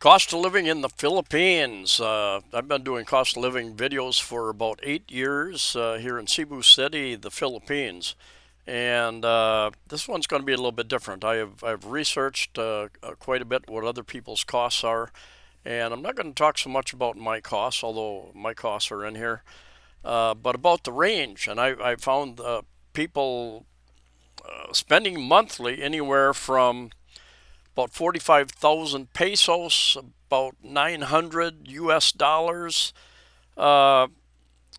Cost of living in the Philippines. I've been doing cost of living videos for about 8 years here in Cebu City, the Philippines. And this one's going to be a little bit different. I've researched quite a bit what other people's costs are. And I'm not going to talk so much about my costs, although my costs are in here, but about the range. And I found people spending monthly anywhere from about 45,000 pesos, about 900 US dollars, uh,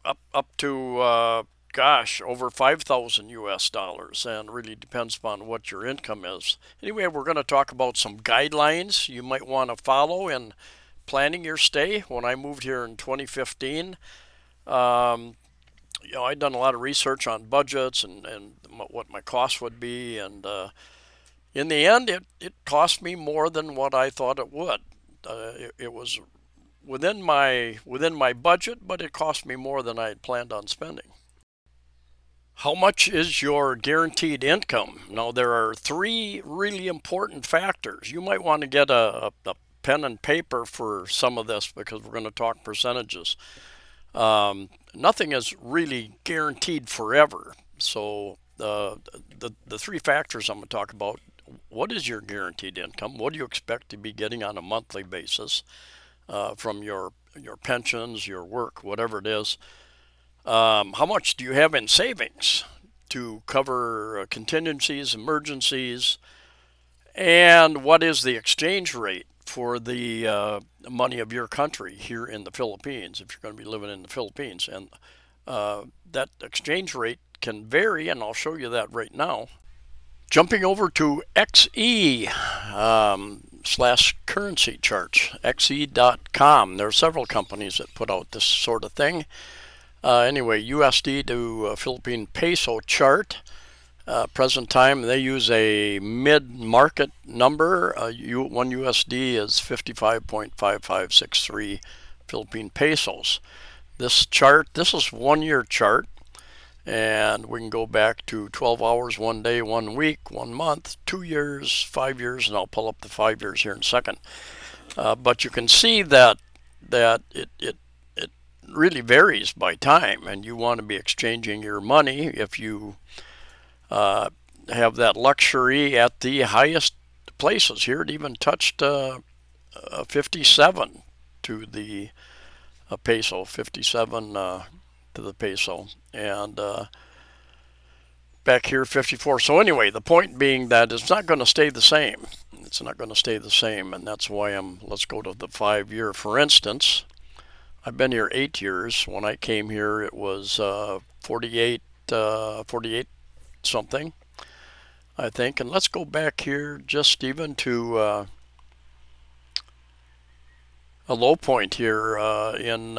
up to over 5,000 US dollars, and really depends upon what your income is. Anyway, we're going to talk about some guidelines you might want to follow in planning your stay. When I moved here in 2015, um, I'd done a lot of research on budgets and what my costs would be, and in the end, it cost me more than what I thought it would. It was within my budget, but it cost me more than I had planned on spending. How much is your guaranteed income? Now, there are three really important factors. You might want to get a pen and paper for some of this because we're going to talk percentages. Nothing is really guaranteed forever. So, the three factors I'm going to talk about: what is your guaranteed income? What do you expect to be getting on a monthly basis from your pensions, your work, whatever it is? How much do you have in savings to cover contingencies, emergencies, and what is the exchange rate for the money of your country here in the Philippines if you're going to be living in the Philippines? And that exchange rate can vary, and I'll show you that right now. Jumping over to XE slash currency charts, xe.com. There are several companies that put out this sort of thing. Anyway, USD to Philippine peso chart. Present time, they use a mid-market number. One USD is 55.5563 Philippine pesos. This is 1 year chart, and we can go back to 12 hours, 1 day, 1 week, 1 month, 2 years, 5 years, and I'll pull up the 5 years here in a second. But you can see that it really varies by time, and you want to be exchanging your money if you have that luxury at the highest places. Here it even touched 57 to the peso, 57 to the peso, and back here 54. So anyway, the point being that it's not going to stay the same. It's not going to stay the same, and that's why let's go to the 5 year, for instance. I've been here 8 years. When I came here, it was 48 something, I think. And let's go back here just even to a low point here in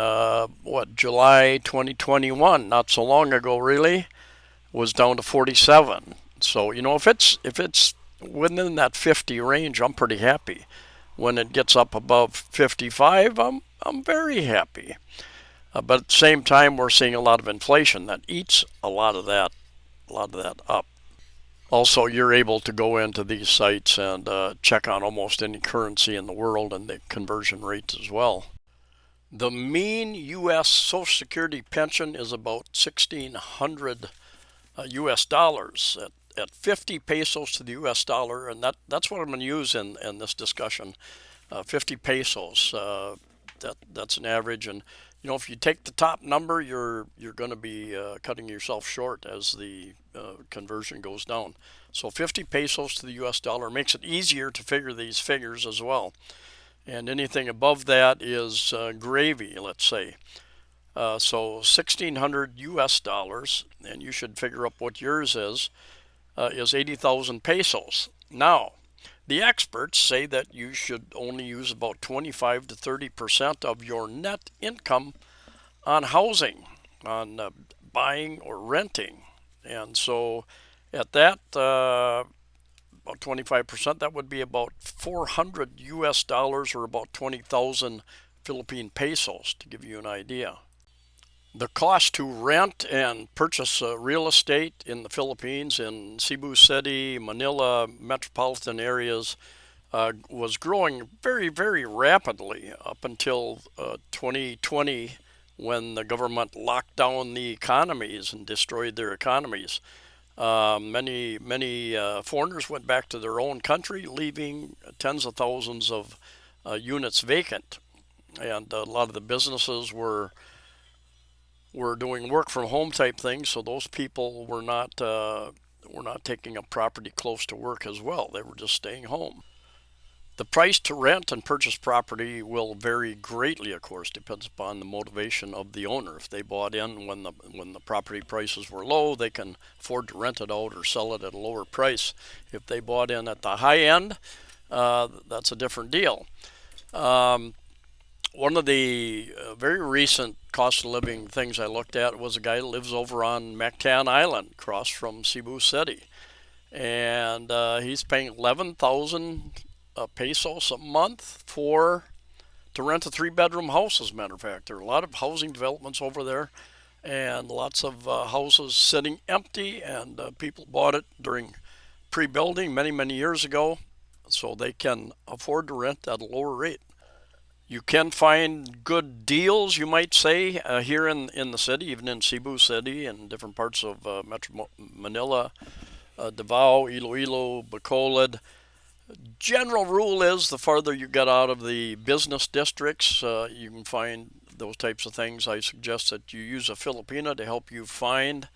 July 2021, not so long ago, really, was down to 47. So if it's within that 50 range, I'm pretty happy. When it gets up above 55, I'm very happy. But at the same time, we're seeing a lot of inflation that eats a lot of that up. Also, you're able to go into these sites and check on almost any currency in the world and the conversion rates as well. The mean U.S. Social Security pension is about 1,600 U.S. dollars at 50 pesos to the U.S. dollar, and that's what I'm going to use in this discussion. 50 pesos. That's an average, and if you take the top number, you're going to be cutting yourself short as the conversion goes down. So 50 pesos to the U.S. dollar makes it easier to figure these figures as well. And anything above that is gravy, let's say. So 1,600 U.S. dollars, and you should figure up what yours is 80,000 pesos. Now, the experts say that you should only use about 25 to 30% of your net income on housing, on buying or renting. And so at that, about 25%, that would be about 400 US dollars, or about 20,000 Philippine pesos, to give you an idea. The cost to rent and purchase real estate in the Philippines, in Cebu City, Manila, metropolitan areas, was growing very, very rapidly up until 2020 when the government locked down the economies and destroyed their economies. Many foreigners went back to their own country, leaving tens of thousands of units vacant. And a lot of the businesses were doing work from home type things, so those people were not taking up property close to work as well. They were just staying home. The price to rent and purchase property will vary greatly, of course, depends upon the motivation of the owner. If they bought in when the property prices were low, they can afford to rent it out or sell it at a lower price. If they bought in at the high end, that's a different deal. Um, One of the very recent cost of living things I looked at was a guy that lives over on Mactan Island, across from Cebu City, and he's paying 11,000 pesos a month for to rent a three-bedroom house. As a matter of fact, there are a lot of housing developments over there, and lots of houses sitting empty, and people bought it during pre-building many years ago, so they can afford to rent at a lower rate. You can find good deals, you might say, here in the city, even in Cebu City and different parts of Metro Manila, Davao, Iloilo, Bacolod. General rule is the farther you get out of the business districts, you can find those types of things. I suggest that you use a Filipina to help you find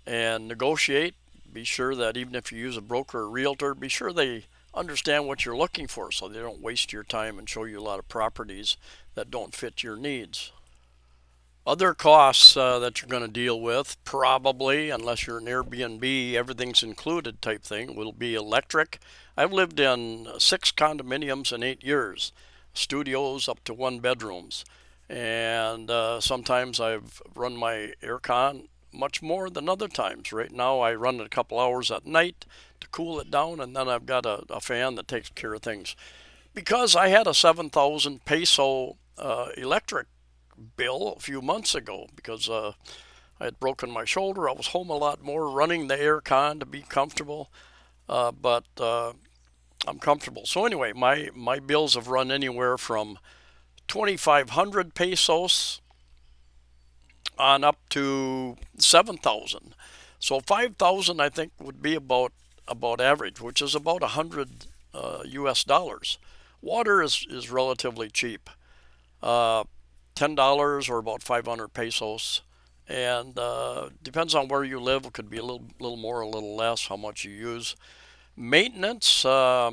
and negotiate. Be sure that even if you use a broker or realtor, be sure they understand what you're looking for so they don't waste your time and show you a lot of properties that don't fit your needs. Other costs that you're going to deal with, probably, unless you're an Airbnb, everything's included type thing, will be electric. I've lived in 6 condominiums in 8 years, studios up to 1 bedrooms. And sometimes I've run my air con much more than other times. Right now, I run it a couple hours at night to cool it down, and then I've got a fan that takes care of things. Because I had a 7,000 peso electric bill a few months ago because I had broken my shoulder. I was home a lot more, running the air con to be comfortable, but I'm comfortable. So anyway, my bills have run anywhere from 2,500 pesos on up to 7,000. So 5,000 I think would be about average, which is about 100 US dollars. Water is relatively cheap. Uh, $10 or about 500 pesos, and depends on where you live. It could be a little more, a little less, how much you use. Maintenance, I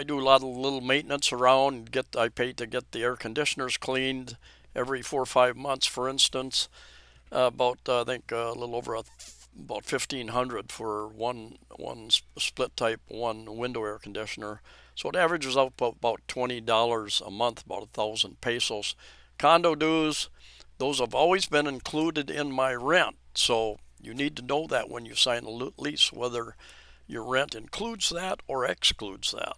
do a lot of little maintenance around. I pay to get the air conditioners cleaned every 4 or 5 months, for instance. About I think a little over about 1,500 for one split type, one window air conditioner. So it averages out about $20 a month, about 1,000 pesos. Condo dues, those have always been included in my rent. So you need to know that when you sign a lease, whether your rent includes that or excludes that.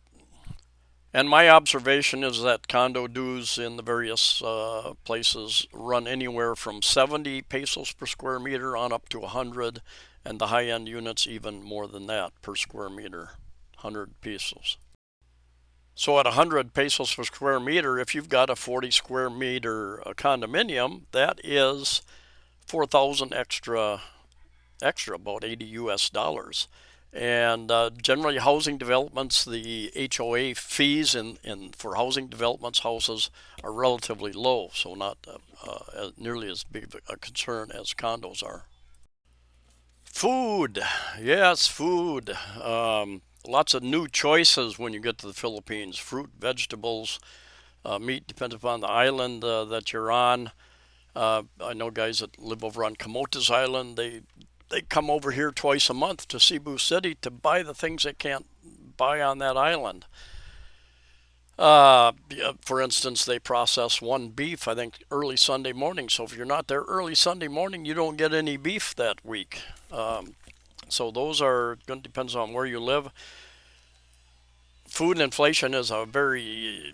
And my observation is that condo dues in the various places run anywhere from 70 pesos per square meter on up to 100, and the high-end units even more than that per square meter, 100 pesos. So at 100 pesos per square meter, if you've got a 40 square meter condominium, that is 4,000 extra, about 80 US dollars. And generally, housing developments, the HOA fees for housing developments, houses are relatively low, so not nearly as big a concern as condos are. Food, yes, food. Lots of new choices when you get to the Philippines. Fruit, vegetables, meat depends upon the island that you're on. I know guys that live over on Camotes Island. They come over here twice a month to Cebu City to buy the things they can't buy on that island. Yeah, for instance, they process one beef, I think, early Sunday morning. So if you're not there early Sunday morning, you don't get any beef that week. So those are going to depends on where you live. Food inflation is a very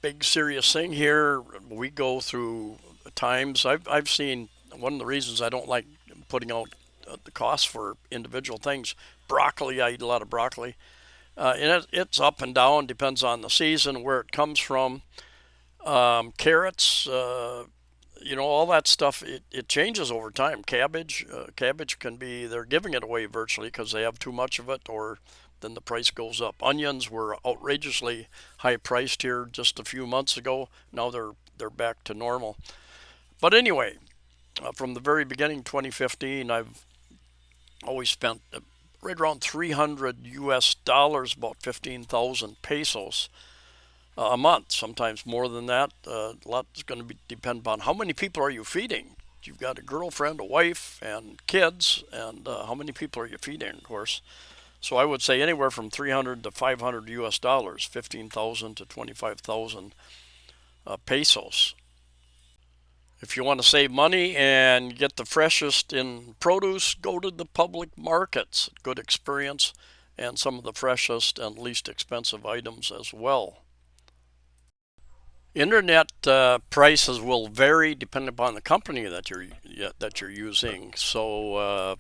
big, serious thing here. We go through times. I've seen one of the reasons I don't like putting out the costs for individual things. Broccoli, I eat a lot of broccoli. And it's up and down, depends on the season, where it comes from. Carrots, all that stuff, it changes over time. Cabbage can be, they're giving it away virtually because they have too much of it, or then the price goes up. Onions were outrageously high priced here just a few months ago. Now they're back to normal. But anyway, from the very beginning, 2015, I've always spent right around 300 US dollars, about 15,000 pesos a month, sometimes more than that. A lot is going to depend upon how many people are you feeding. You've got a girlfriend, a wife, and kids, and how many people are you feeding, of course. So I would say anywhere from 300 to 500 US dollars, 15,000 to 25,000 pesos. If you want to save money and get the freshest in produce, go to the public markets. Good experience and some of the freshest and least expensive items as well. Internet prices will vary depending upon the company that you're using. So,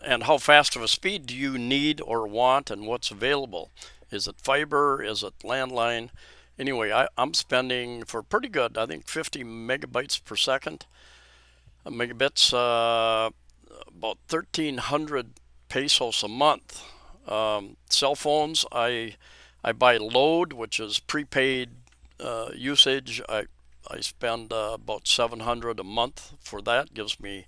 and how fast of a speed do you need or want, and what's available? Is it fiber? Is it landline? Anyway, I'm spending for pretty good, I think 50 megabytes per second. Megabits, about 1,300 pesos a month. Cell phones, I buy load, which is prepaid usage. I spend about 700 a month for that. Gives me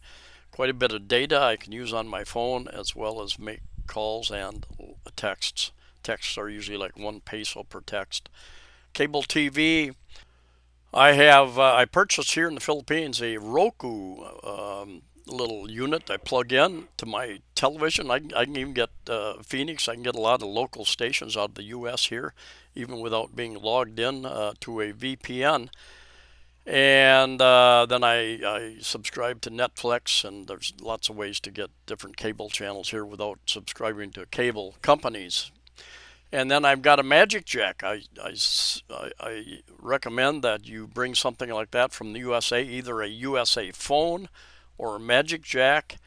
quite a bit of data I can use on my phone, as well as make calls and texts. Texts are usually like 1 peso per text. Cable TV, I purchased here in the Philippines a Roku little unit I plug in to my television. I can even get Phoenix. I can get a lot of local stations out of the U.S. here, even without being logged in to a VPN. And then I subscribe to Netflix, and there's lots of ways to get different cable channels here without subscribing to cable companies. And then I've got a Magic Jack. I recommend that you bring something like that from the USA, either a USA phone or a Magic Jack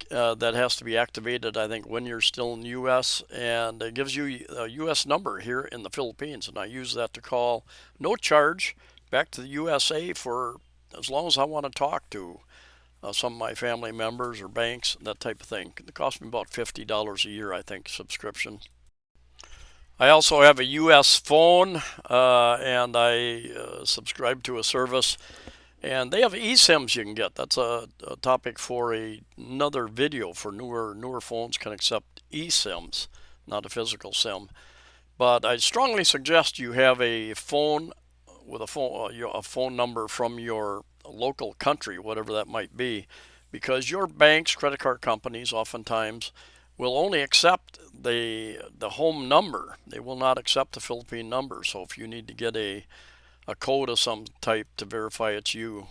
that has to be activated, I think, when you're still in the US. And it gives you a US number here in the Philippines. And I use that to call, no charge, back to the USA for as long as I want to talk to some of my family members or banks, that type of thing. It costs me about $50 a year, I think, subscription. I also have a US phone, and I subscribe to a service, and they have eSIMs you can get. That's a topic for another video. For newer phones can accept eSIMs, not a physical SIM. But I strongly suggest you have a phone with a phone number from your local country, whatever that might be, because your banks, credit card companies, oftentimes will only accept the home number. They will not accept the Philippine number. So if you need to get a code of some type to verify it's you,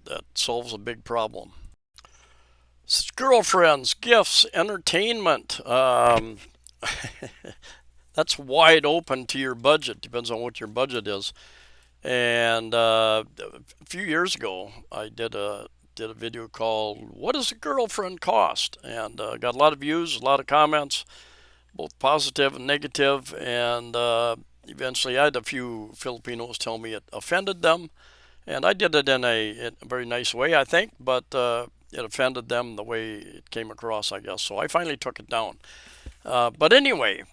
that solves a big problem. Girlfriends, gifts, entertainment. That's wide open to your budget. Depends on what your budget is. And a few years ago, I did a video called "What Does a Girlfriend Cost?" and got a lot of views, a lot of comments, both positive and negative. And eventually, I had a few Filipinos tell me it offended them, and I did it in a very nice way, I think, but it offended them the way it came across, I guess. So I finally took it down. But anyway,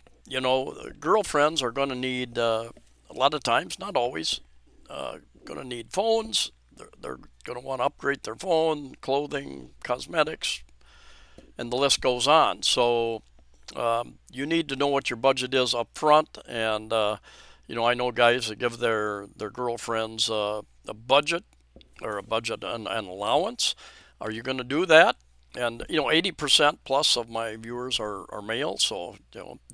girlfriends are going to need a lot of times, not always, going to need phones. They're going to want to upgrade their phone, clothing, cosmetics, and the list goes on. So you need to know what your budget is up front. And I know guys that give their girlfriends a budget and an allowance. Are you going to do that? And 80% plus of my viewers are male. So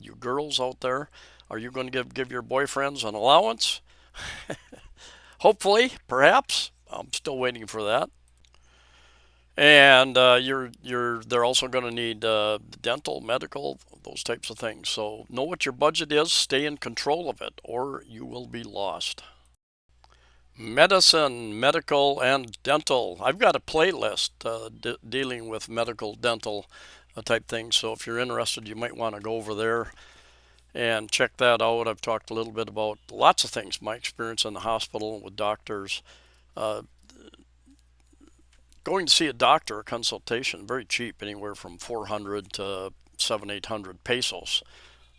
you girls out there, are you going to give your boyfriends an allowance? Hopefully, perhaps. I'm still waiting for that. And they're also going to need dental, medical, those types of things. So know what your budget is, stay in control of it, or you will be lost. Medicine, medical, and dental. I've got a playlist dealing with medical, dental type things. So if you're interested, you might want to go over there. and check that out. I've talked a little bit about lots of things, my experience in the hospital with doctors. Uh, Going to see a doctor, a consultation, very cheap, anywhere from 400 to 800 pesos.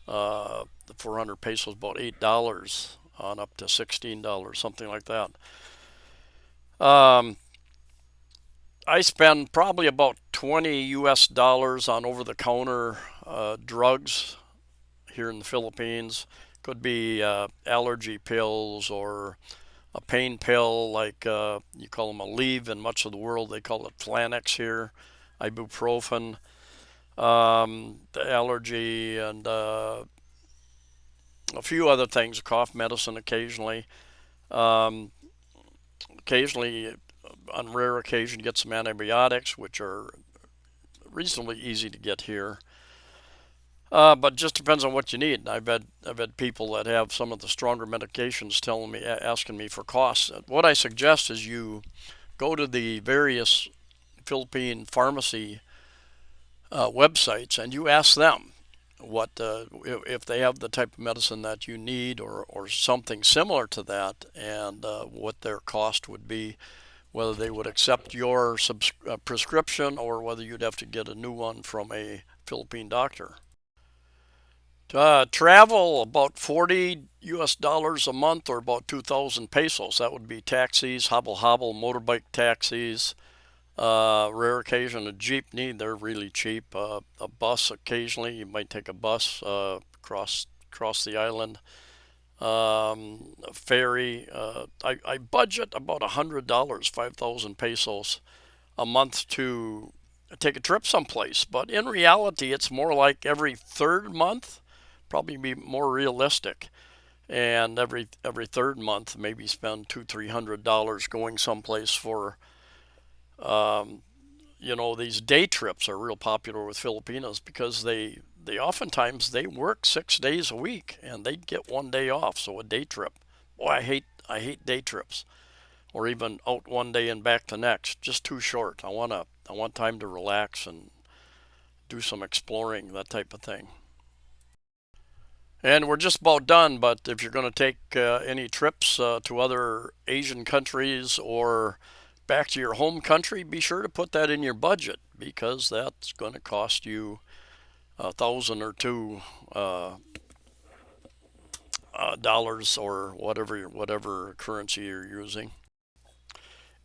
The 400 pesos about $8 on up to $16, something like that. Um, I spend probably about 20 US dollars on over-the-counter drugs here in the Philippines. Could be allergy pills or a pain pill like you call them Aleve in much of the world. They call it Flanax here, ibuprofen, the allergy, and a few other things, cough medicine occasionally. Um, Occasionally, on rare occasion, get some antibiotics, which are reasonably easy to get here. But just depends on what you need. I've had people that have some of the stronger medications telling me, asking me for costs. What I suggest is you go to the various Philippine pharmacy websites and you ask them what if they have the type of medicine that you need or something similar to that, and what their cost would be, whether they would accept your prescription or whether you'd have to get a new one from a Philippine doctor. Travel about 40 US dollars a month, or about 2,000 pesos. That would be taxis, hobble hobble, motorbike taxis, rare occasion a jeepney. They're really cheap. A bus occasionally. You might take a bus across the island. A ferry. I budget about $100, 5,000 pesos a month to take a trip someplace. But in reality, it's more like every third month. Probably be more realistic. And every third month, maybe spend $200-300 going someplace for um, these day trips are real popular with Filipinos because they oftentimes they work 6 days a week and they get one day off. So a day trip, boy, I hate day trips, or even out one day and back the next. Just too short. I want time to relax and do some exploring, that type of thing. And we're just about done, but if you're going to take any trips to other Asian countries or back to your home country, be sure to put that in your budget, because that's going to cost you 1,000 or two dollars, or whatever currency you're using.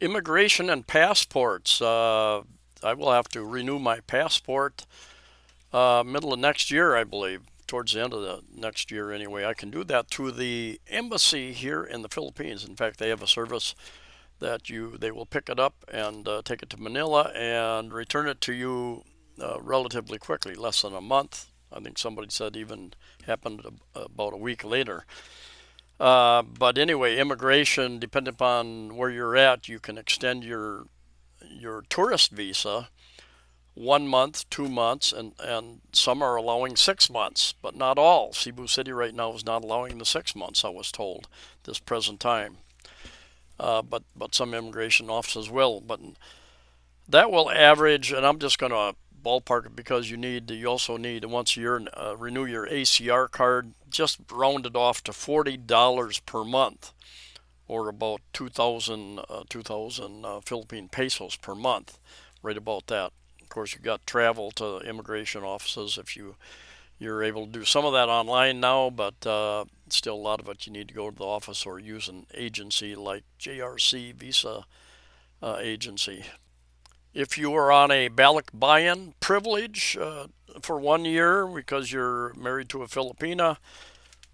Immigration and passports. I will have to renew my passport middle of next year, I believe. Towards the end of the next year, anyway. I can do that through the embassy here in the Philippines. In fact, they have a service that they will pick it up and take it to Manila and return it to you relatively quickly, less than a month. I think somebody said even happened about a week later. But anyway, immigration, depending upon where you're at, you can extend your tourist visa 1 month, 2 months, and some are allowing 6 months, but not all. Cebu City right now is not allowing the 6 months, I was told, this present time. But some immigration offices will. But that will average, and I'm just going to ballpark it because you also need once a year renew your ACR card. Just round it off to $40 per month, or about 2,000 Philippine pesos per month, right about that. Of course, you got travel to immigration offices if you're able to do some of that online now, but still a lot of it you need to go to the office or use an agency like JRC Visa Agency. If you are on a balikbayan privilege for 1 year because you're married to a Filipina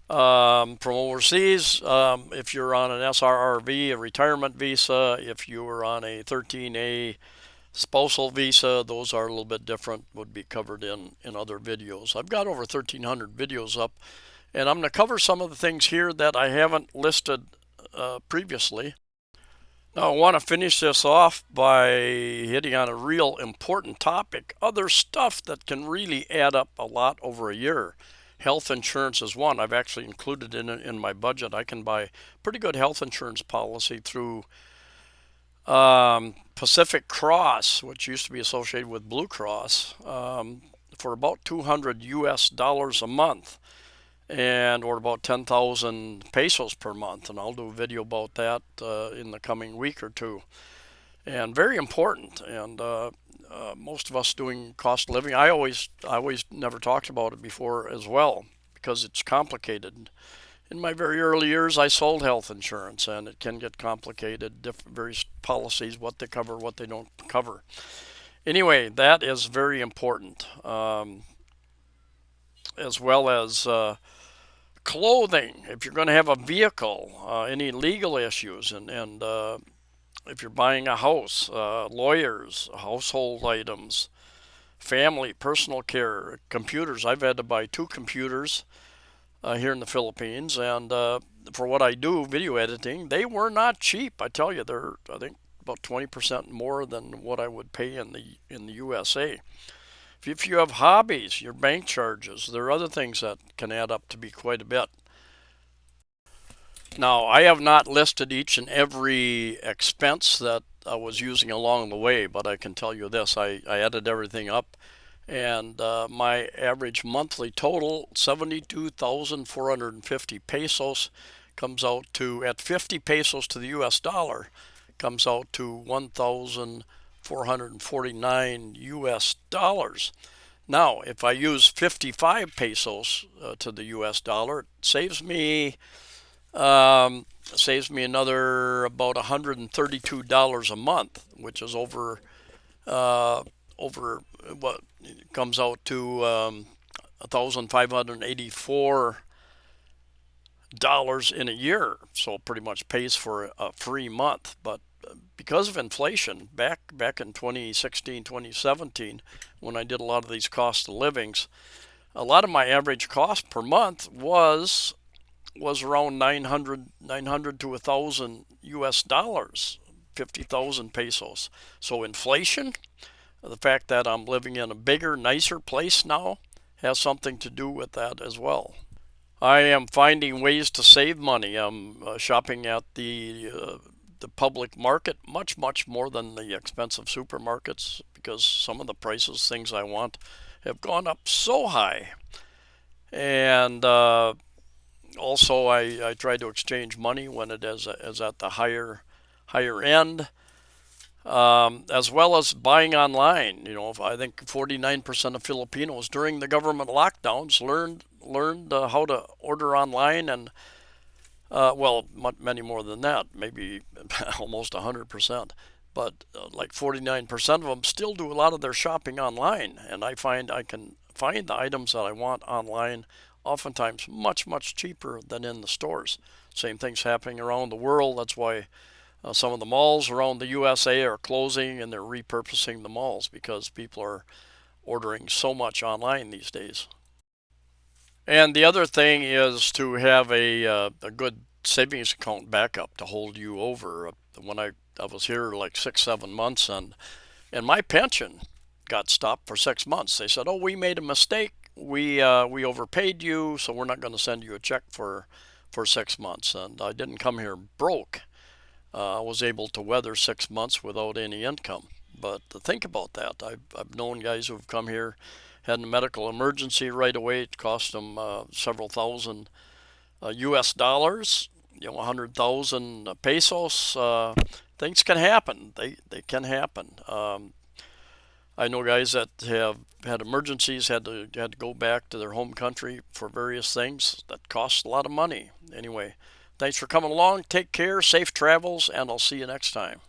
from overseas, if you're on an SRRV, a retirement visa, if you are on a 13A spousal visa, those are a little bit different, would be covered in other videos. I've got over 1,300 videos up, and I'm going to cover some of the things here that I haven't listed previously. Now, I want to finish this off by hitting on a real important topic, other stuff that can really add up a lot over a year. Health insurance is one. I've actually included in my budget. I can buy pretty good health insurance policy through Pacific Cross, which used to be associated with Blue Cross, for about 200 US dollars a month. or about 10,000 pesos per month. And I'll do a video about that in the coming week or two. And very important. And most of us doing cost of living, I always never talked about it before as well because it's complicated. In my very early years, I sold health insurance, and it can get complicated. Different various policies, what they cover, what they don't cover. Anyway, that is very important, as well as clothing. If you're going to have a vehicle, any legal issues, and if you're buying a house, lawyers, household items, family, personal care, computers. I've had to buy two computers here in the Philippines, and for what I do, video editing, they were not cheap. I tell you, they're I think about 20% more than what I would pay in the USA. If you have hobbies, your bank charges, there are other things that can add up to be quite a bit. Now, I have not listed each and every expense that I was using along the way, but I can tell you this: I added everything up, and my average monthly total, 72,450 pesos, comes out to, at 50 pesos to the US dollar, comes out to 1,449 US dollars. Now, if I use 55 pesos to the US dollar, it saves me another about $132 a month, which is over what comes out to $1,584 in a year. So pretty much pays for a free month. But because of inflation, back in 2016, 2017, when I did a lot of these cost of livings, a lot of my average cost per month was around 900 to 1,000 US dollars, 50,000 pesos. So inflation, the fact that I'm living in a bigger, nicer place now, has something to do with that as well. I am finding ways to save money. I'm shopping at the public market much more than the expensive supermarkets because some of the prices, things I want, have gone up so high. And also, I try to exchange money when it is at the higher end, as well as buying online. I think 49% of Filipinos during the government lockdowns learned how to order online, and well, many more than that, maybe almost 100%. But like 49% of them still do a lot of their shopping online, and I find I can find the items that I want online oftentimes much cheaper than in the stores. Same thing's happening around the world. That's why some of the malls around the USA are closing and they're repurposing the malls because people are ordering so much online these days. And the other thing is to have a good savings account backup to hold you over. When I was here like 6 7 months, and my pension got stopped for 6 months. They said, "Oh, we made a mistake. We overpaid you, so we're not going to send you a check for 6 months." And I didn't come here broke. I was able to weather 6 months without any income. But think about that. I've known guys who've come here, had a medical emergency right away. It cost them several thousand US dollars, 100,000 pesos. Things can happen. They can happen. I know guys that have had emergencies, had to go back to their home country for various things that cost a lot of money. Anyway, thanks for coming along. Take care, safe travels, and I'll see you next time.